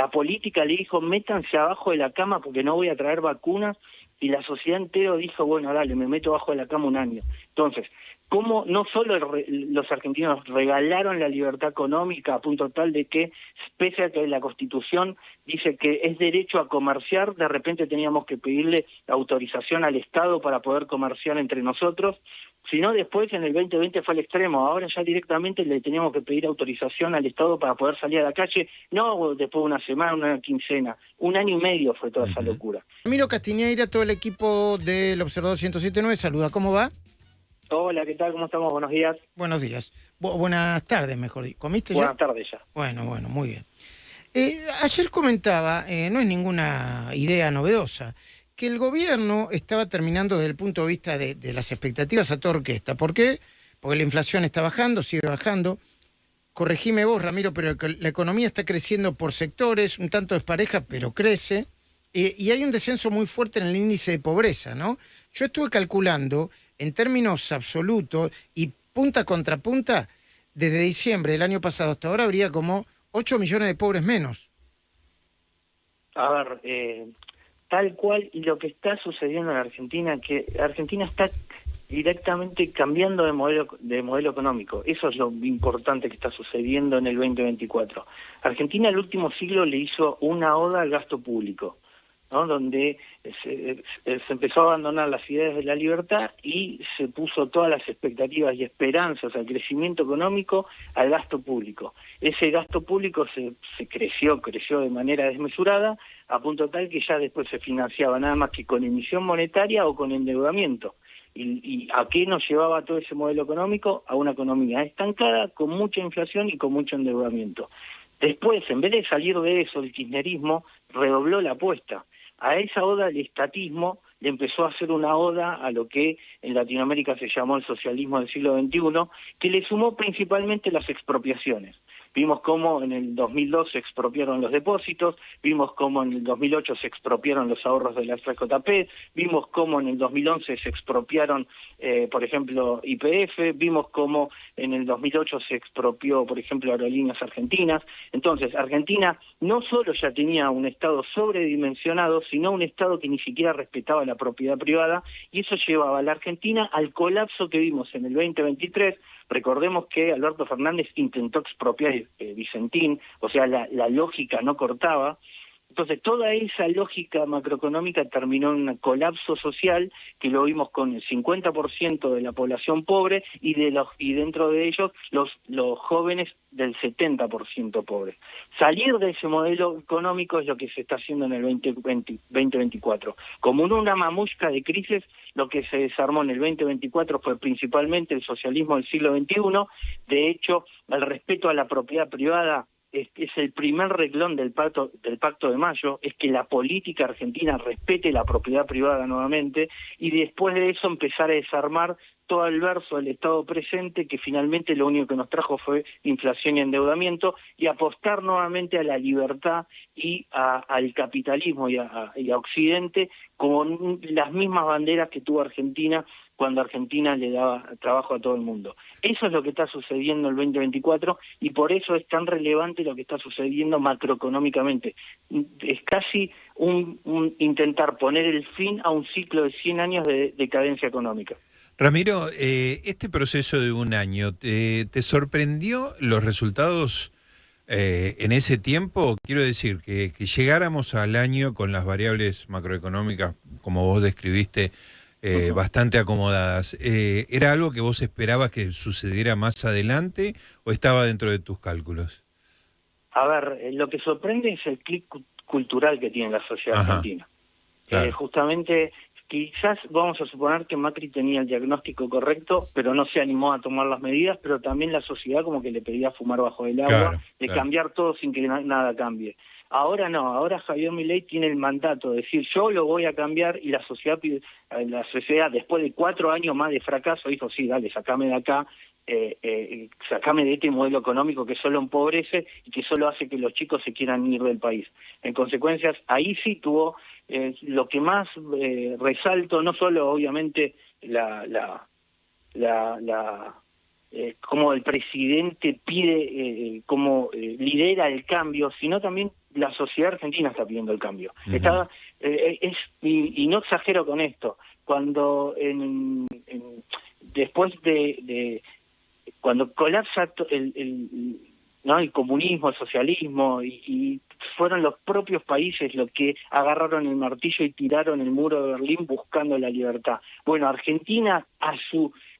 la política le dijo, métanse abajo de la cama porque no voy a traer vacunas, y la sociedad entera dijo, bueno, dale, me meto abajo de la cama un año. Entonces, ¿cómo no solo los argentinos regalaron la libertad económica a punto tal de que, pese a que la Constitución dice que es derecho a comerciar, de repente teníamos que pedirle autorización al Estado para poder comerciar entre nosotros, sino después en el 2020 fue al extremo, ahora ya directamente le teníamos que pedir autorización al Estado para poder salir a la calle, no después de una semana, una quincena, un año y medio fue toda esa locura. Ramiro Castiñeira, todo el equipo del Observador 107.9, saluda, ¿cómo va? Hola, ¿qué tal? ¿Cómo estamos? Buenos días. Buenos días. Buenas tardes, mejor dicho. ¿Comiste ya? Buenas tardes ya. Bueno, muy bien. Ayer comentaba, no es ninguna idea novedosa, que el gobierno estaba terminando desde el punto de vista de las expectativas a toda orquesta. ¿Por qué? Porque la inflación está bajando, sigue bajando. Corregime vos, Ramiro, pero la economía está creciendo por sectores, un tanto despareja, pero crece. Y hay un descenso muy fuerte en el índice de pobreza, ¿no? Yo estuve calculando en términos absolutos y punta contra punta, desde diciembre del año pasado hasta ahora habría como 8 millones de pobres menos. A ver, tal cual, y lo que está sucediendo en Argentina, que Argentina está directamente cambiando de modelo económico. Eso es lo importante que está sucediendo en el 2024. Argentina el último siglo le hizo una oda al gasto público, ¿no? Donde se empezó a abandonar las ideas de la libertad y se puso todas las expectativas y esperanzas al crecimiento económico al gasto público. Ese gasto público se creció de manera desmesurada, a punto tal que ya después se financiaba nada más que con emisión monetaria o con endeudamiento. ¿Y a qué nos llevaba todo ese modelo económico? A una economía estancada, con mucha inflación y con mucho endeudamiento. Después, en vez de salir de eso, el kirchnerismo redobló la apuesta. A esa oda al estatismo le empezó a hacer una oda a lo que en Latinoamérica se llamó el socialismo del siglo XXI, que le sumó principalmente las expropiaciones. Vimos cómo en el 2002 se expropiaron los depósitos, vimos cómo en el 2008 se expropiaron los ahorros de la FJP, vimos cómo en el 2011 se expropiaron, por ejemplo, YPF, vimos cómo en el 2008 se expropió, por ejemplo, Aerolíneas Argentinas. Entonces, Argentina no solo ya tenía un Estado sobredimensionado, sino un Estado que ni siquiera respetaba la propiedad privada, y eso llevaba a la Argentina al colapso que vimos en el 2023. Recordemos que Alberto Fernández intentó expropiar Vicentín, o sea, la lógica no cortaba. Entonces, toda esa lógica macroeconómica terminó en un colapso social que lo vimos con el 50% de la población pobre y dentro de ellos los jóvenes del 70% pobres. Salir de ese modelo económico es lo que se está haciendo en el 2024. Como una mamushka de crisis, lo que se desarmó en el 2024 fue principalmente el socialismo del siglo XXI. De hecho, el respeto a la propiedad privada es el primer renglón del Pacto de Mayo, es que la política argentina respete la propiedad privada nuevamente, y después de eso empezar a desarmar todo el verso del Estado presente, que finalmente lo único que nos trajo fue inflación y endeudamiento, y apostar nuevamente a la libertad y al capitalismo y a Occidente con las mismas banderas que tuvo Argentina cuando Argentina le daba trabajo a todo el mundo. Eso es lo que está sucediendo en el 2024 y por eso es tan relevante lo que está sucediendo macroeconómicamente. Es casi un intentar poner el fin a un ciclo de 100 años de decadencia económica. Ramiro, este proceso de un año, ¿te sorprendió los resultados en ese tiempo? Quiero decir, que llegáramos al año con las variables macroeconómicas, como vos describiste, bastante acomodadas. ¿Era algo que vos esperabas que sucediera más adelante o estaba dentro de tus cálculos? A ver, lo que sorprende es el clic cultural que tiene la sociedad argentina. Claro. Justamente, quizás vamos a suponer que Macri tenía el diagnóstico correcto, pero no se animó a tomar las medidas, pero también la sociedad como que le pedía fumar bajo el agua, cambiar todo sin que nada cambie. Ahora no, ahora Javier Milei tiene el mandato de decir yo lo voy a cambiar, y la sociedad después de 4 años más de fracaso dijo sí, dale, sacame de acá, sacame de este modelo económico que solo empobrece y que solo hace que los chicos se quieran ir del país. En consecuencias, ahí sí tuvo lo que más resalto, no solo obviamente la cómo el presidente pide, cómo lidera el cambio, sino también la sociedad argentina está pidiendo el cambio. Ujú. Y no exagero con esto, cuando después cuando colapsa ¿no? el comunismo, el socialismo, y fueron los propios países los que agarraron el martillo y tiraron el muro de Berlín buscando la libertad. Bueno, Argentina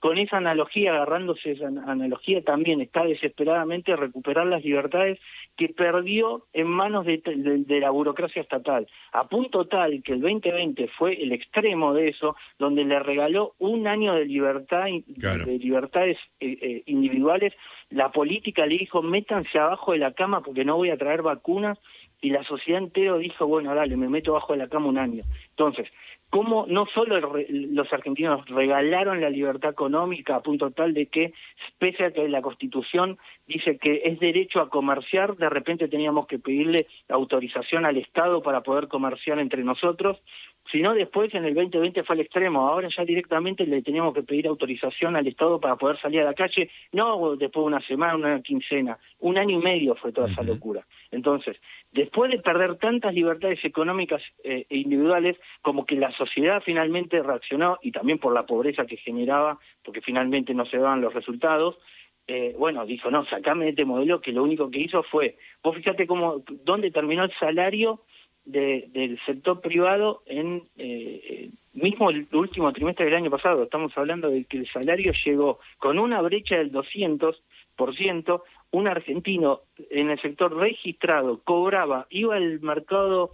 con esa analogía, agarrándose esa analogía, también está desesperadamente a recuperar las libertades que perdió en manos de la burocracia estatal, a punto tal que el 2020 fue el extremo de eso, donde le regaló un año de libertad, Claro. de libertades individuales. La política le dijo, métanse abajo de la cama porque no voy a traer vacunas, y la sociedad entera dijo, bueno, dale, me meto abajo de la cama un año. Entonces, cómo no solo los argentinos regalaron la libertad económica a punto tal de que, pese a que la Constitución dice que es derecho a comerciar, de repente teníamos que pedirle autorización al Estado para poder comerciar entre nosotros, sino después en el 2020 fue al extremo, ahora ya directamente le teníamos que pedir autorización al Estado para poder salir a la calle, no después de una semana, una quincena, un año y medio fue toda esa Ujú. locura. Entonces, después de perder tantas libertades económicas e individuales, como que la sociedad finalmente reaccionó, y también por la pobreza que generaba, porque finalmente no se daban los resultados, bueno, dijo, no, sacame de este modelo, que lo único que hizo fue, vos fíjate dónde terminó el salario del sector privado mismo el último trimestre del año pasado. Estamos hablando de que el salario llegó con una brecha del 200%. Un argentino en el sector registrado cobraba, iba al mercado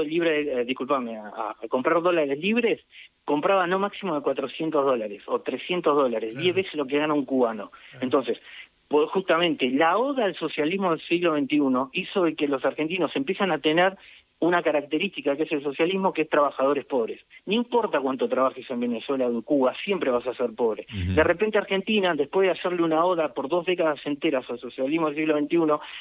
libre, discúlpame, a comprar dólares libres, compraba no máximo de $400 o $300, 10 Claro, veces lo que gana un cubano. claro. Entonces, pues justamente la oda al socialismo del siglo XXI hizo de que los argentinos empiezan a tener una característica que es el socialismo, que es trabajadores pobres. No importa cuánto trabajes en Venezuela o en Cuba, siempre vas a ser pobre. De Ujú. repente Argentina, después de hacerle una oda por 2 décadas enteras al socialismo del siglo XXI,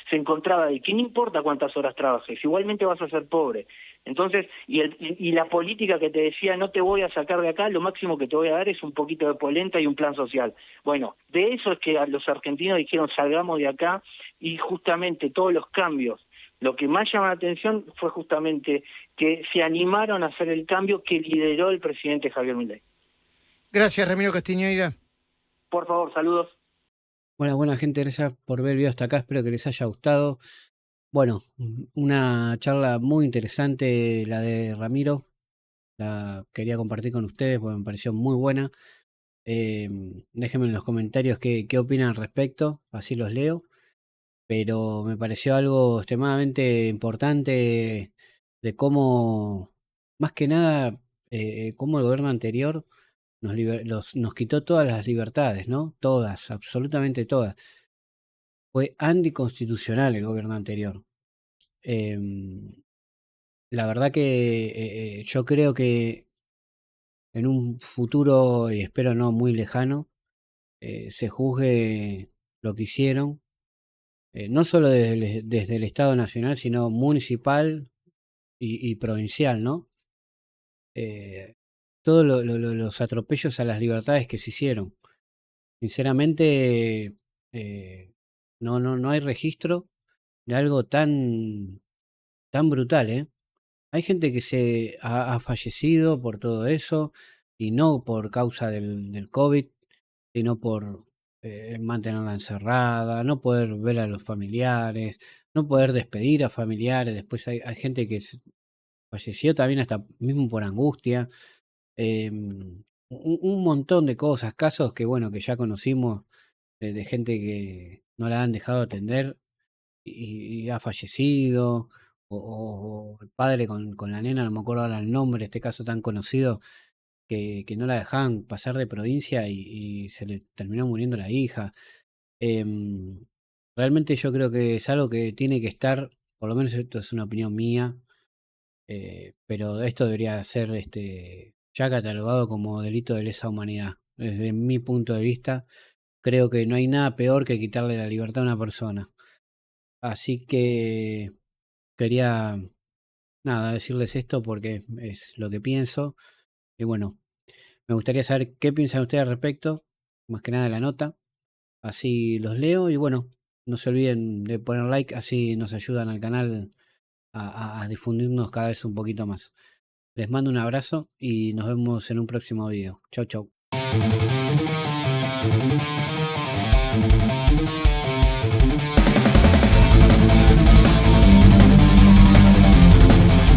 se encontraba de que no importa cuántas horas trabajes, igualmente vas a ser pobre. Entonces, y la política que te decía, no te voy a sacar de acá, lo máximo que te voy a dar es un poquito de polenta y un plan social. Bueno, de eso es que a los argentinos dijeron, salgamos de acá, y justamente todos los cambios. Lo que más llama la atención fue justamente que se animaron a hacer el cambio que lideró el presidente Javier Milei. Gracias, Ramiro Castiñeira. Por favor, saludos. Buena gente, gracias por ver el video hasta acá, espero que les haya gustado. Bueno, una charla muy interesante la de Ramiro, la quería compartir con ustedes porque me pareció muy buena. Déjenme en los comentarios qué opinan al respecto, así los leo. Pero me pareció algo extremadamente importante de cómo, más que nada, cómo el gobierno anterior nos quitó todas las libertades, ¿no? Todas, absolutamente todas. Fue anticonstitucional el gobierno anterior. Em, la verdad que yo creo que en un futuro, y espero no muy lejano, se juzgue lo que hicieron, no solo desde el Estado Nacional, sino municipal y provincial, ¿no? Todos los atropellos a las libertades que se hicieron. Sinceramente, no hay registro de algo tan brutal, ¿eh? Hay gente que ha fallecido por todo eso, y no por causa del COVID, sino por mantenerla encerrada, no poder ver a los familiares, no poder despedir a familiares. Después hay gente que falleció también hasta mismo por angustia. Un montón de cosas, casos que bueno, que ya conocimos, de gente que no la han dejado atender y ha fallecido, o el padre con la nena, no me acuerdo ahora el nombre, este caso tan conocido, que no la dejaban pasar de provincia y se le terminó muriendo la hija. Em, Realmente yo creo que es algo que tiene que estar, por lo menos esto es una opinión mía, pero esto debería ser ya catalogado como delito de lesa humanidad. Desde mi punto de vista, creo que no hay nada peor que quitarle la libertad a una persona. Así que quería, nada, decirles esto porque es lo que pienso. Y bueno, me gustaría saber qué piensan ustedes al respecto. más que nada la nota. Así los leo y bueno, no se olviden de poner like, así nos ayudan al canal a difundirnos cada vez un poquito más. Les mando un abrazo y nos vemos en un próximo video. Chau, chau.